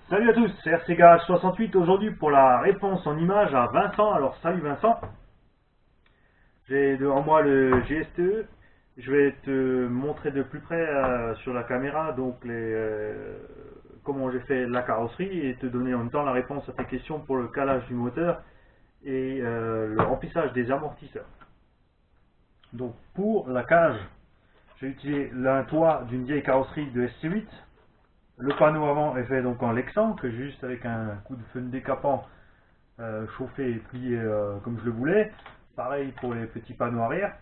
Salut à tous, c'est RC Garage 68 aujourd'hui pour la réponse en image à Vincent. Alors salut Vincent, j'ai devant moi le GSTE. Je vais te montrer de plus près sur la caméra donc comment j'ai fait la carrosserie et te donner en même temps la réponse à tes questions pour le calage du moteur et le remplissage des amortisseurs. Donc pour la cage, j'ai utilisé un toit d'une vieille carrosserie de SC8. Le panneau avant est fait donc en Lexan, que j'ai juste avec un coup de feu décapant chauffé et plié comme je le voulais. Pareil pour les petits panneaux arrière.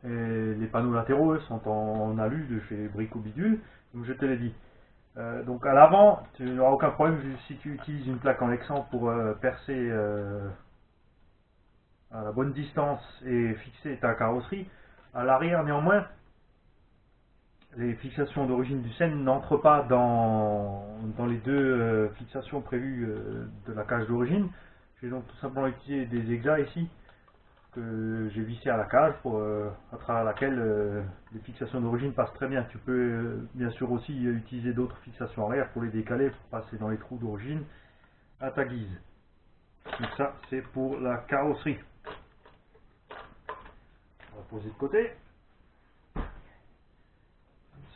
Et les panneaux latéraux eux, sont en alu de chez Brico Bidule, comme je te l'ai dit. Donc à l'avant, tu n'auras aucun problème si tu utilises une plaque en Lexan pour percer à la bonne distance et fixer ta carrosserie. À l'arrière néanmoins, les fixations d'origine du Seine n'entrent pas dans les deux fixations prévues de la cage d'origine. J'ai donc tout simplement utilisé des hexas ici que j'ai vissé à la cage à travers laquelle les fixations d'origine passent très bien. Tu peux bien sûr aussi utiliser d'autres fixations arrière pour les décaler, pour passer dans les trous d'origine à ta guise. Donc ça c'est pour la carrosserie. On va poser de côté.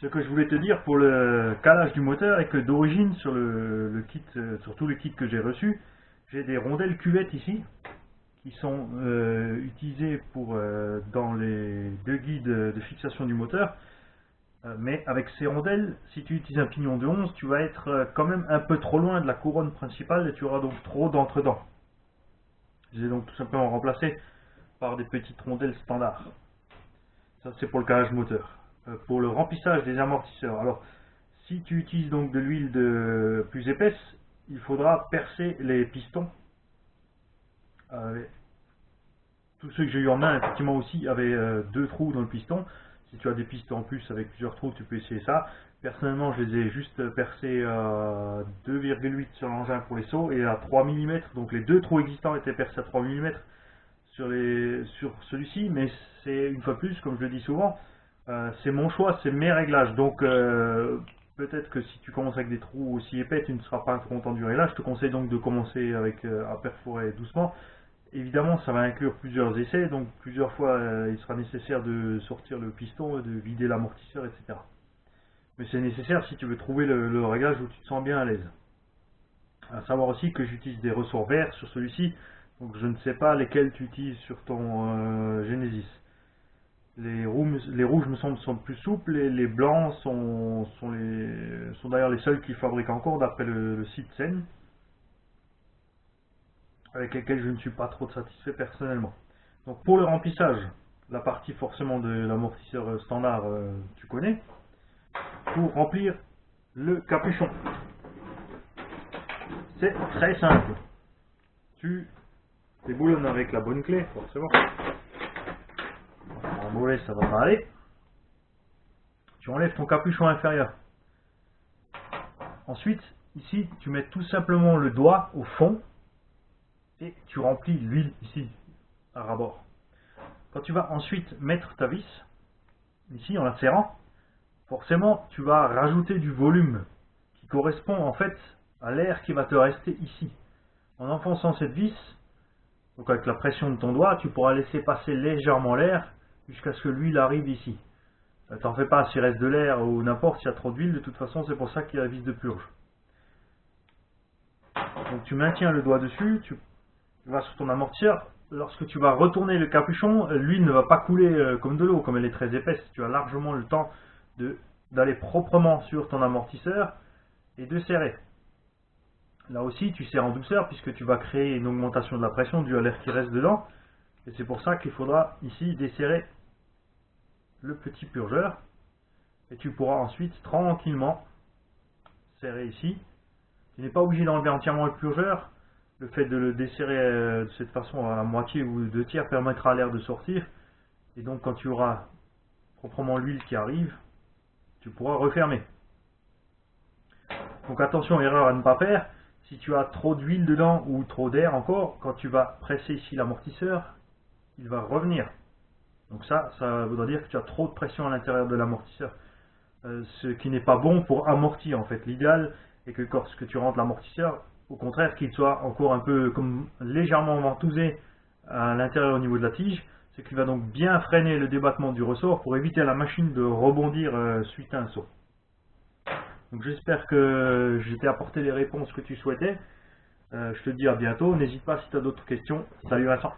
Ce que je voulais te dire pour le calage du moteur est que d'origine sur le kit, sur tous les kits que j'ai reçus, j'ai des rondelles cuvettes ici qui sont utilisées dans les deux guides de fixation du moteur. Mais avec ces rondelles, si tu utilises un pignon de 11, tu vas être quand même un peu trop loin de la couronne principale et tu auras donc trop d'entre-dents. J'ai donc tout simplement remplacé par des petites rondelles standards. Ça c'est pour le calage moteur. Pour le remplissage des amortisseurs. Alors, si tu utilises donc de l'huile plus épaisse, il faudra percer les pistons. Tous ceux que j'ai eu en main, effectivement aussi, avaient deux trous dans le piston. Si tu as des pistons en plus avec plusieurs trous, tu peux essayer ça. Personnellement, je les ai juste percés à 2,8 sur l'engin pour les sauts et à 3 mm. Donc les deux trous existants étaient percés à 3 mm sur celui-ci, mais c'est une fois de plus, comme je le dis souvent, c'est mon choix, c'est mes réglages. Donc peut-être que si tu commences avec des trous aussi épais, tu ne seras pas trop content du réglage. Je te conseille donc de commencer à perforer doucement. Évidemment, ça va inclure plusieurs essais, donc plusieurs fois il sera nécessaire de sortir le piston, de vider l'amortisseur, etc. Mais c'est nécessaire si tu veux trouver le réglage où tu te sens bien à l'aise. À savoir aussi que j'utilise des ressorts verts sur celui-ci, donc je ne sais pas lesquels tu utilises sur ton Genesis. Les rouges me semblent sont plus souples et les blancs sont d'ailleurs les seuls qui fabriquent encore d'après le site Seine, avec lesquels je ne suis pas trop satisfait personnellement. Donc pour le remplissage, la partie forcément de l'amortisseur standard, tu connais. Pour remplir le capuchon, c'est très simple. Tu déboulonnes avec la bonne clé, forcément. En mollet, ça va pas aller. Tu enlèves ton capuchon inférieur. Ensuite, ici, tu mets tout simplement le doigt au fond et tu remplis l'huile ici, à ras-bord. Quand tu vas ensuite mettre ta vis, ici en la serrant, forcément, tu vas rajouter du volume qui correspond en fait à l'air qui va te rester ici. En enfonçant cette vis, donc avec la pression de ton doigt, tu pourras laisser passer légèrement l'air jusqu'à ce que l'huile arrive ici. T'en fais pas s'il reste de l'air ou n'importe, s'il y a trop d'huile, de toute façon c'est pour ça qu'il y a la vis de purge. Donc tu maintiens le doigt dessus, tu vas sur ton amortisseur. Lorsque tu vas retourner le capuchon, l'huile ne va pas couler comme de l'eau, comme elle est très épaisse. Tu as largement le temps d'aller proprement sur ton amortisseur et de serrer. Là aussi tu serres en douceur puisque tu vas créer une augmentation de la pression due à l'air qui reste dedans. Et c'est pour ça qu'il faudra ici desserrer le petit purgeur. Et tu pourras ensuite tranquillement serrer ici. Tu n'es pas obligé d'enlever entièrement le purgeur. Le fait de le desserrer de cette façon à moitié ou deux tiers permettra à l'air de sortir. Et donc quand tu auras proprement l'huile qui arrive, tu pourras refermer. Donc attention, erreur à ne pas faire. Si tu as trop d'huile dedans ou trop d'air encore, quand tu vas presser ici l'amortisseur, il va revenir. Donc ça voudra dire que tu as trop de pression à l'intérieur de l'amortisseur. ce qui n'est pas bon pour amortir en fait. L'idéal est que lorsque tu rentres l'amortisseur, au contraire qu'il soit encore un peu comme légèrement ventousé à l'intérieur au niveau de la tige, ce qui va donc bien freiner le débattement du ressort pour éviter à la machine de rebondir suite à un saut. Donc j'espère que je t'ai apporté les réponses que tu souhaitais. Je te dis à bientôt, n'hésite pas si tu as d'autres questions. Salut Vincent.